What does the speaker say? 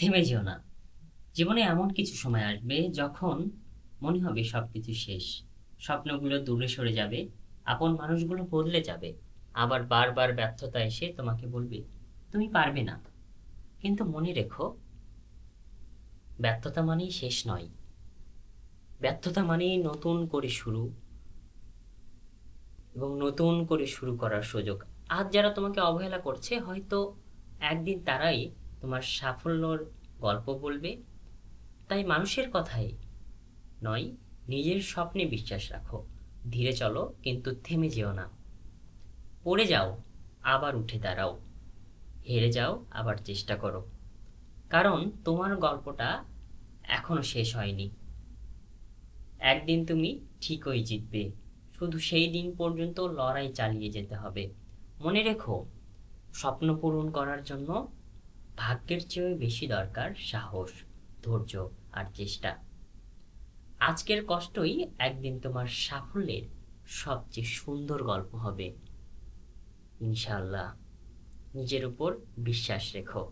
থেমে যেও না। জীবনে এমন কিছু সময় আসবে যখন মনে হবে সবকিছু শেষ। স্বপ্নগুলো দূরে সরে যাবে, আপন মানুষগুলো বদলে যাবে। আবার বারবার ব্যর্থতা এসে তোমাকে বলবে, তুমি পারবে না। কিন্তু মনে রেখো, ব্যর্থতা মানেই শেষ নয়। ব্যর্থতা মানেই নতুন করে শুরু, এবং নতুন করে শুরু করার সুযোগ। আজ যারা তোমাকে অবহেলা করছে, হয়তো একদিন তারাই তোমার সাফল্যর গল্প বলবে। তাই মানুষের কথায় নয়, নিজের স্বপ্নে বিশ্বাস রাখো। ধীরে চলো, কিন্তু থেমে যেও না। পড়ে যাও, আবার উঠে দাঁড়াও। হেরে যাও, আবার চেষ্টা করো। কারণ তোমার গল্পটা এখনো শেষ হয়নি। একদিন তুমি ঠিকই জিতবে। শুধু সেই দিন পর্যন্ত লড়াই চালিয়ে যেতে হবে। মনে রেখো, স্বপ্ন পূরণ করার জন্য ভাগ্যের চেয়েও বেশি দরকার সাহস, ধৈর্য আর চেষ্টা। আজকের কষ্টই একদিন তোমার সাফল্যের সবচেয়ে সুন্দর গল্প হবে। ইনশাআল্লাহ। নিজের উপর বিশ্বাস রেখো।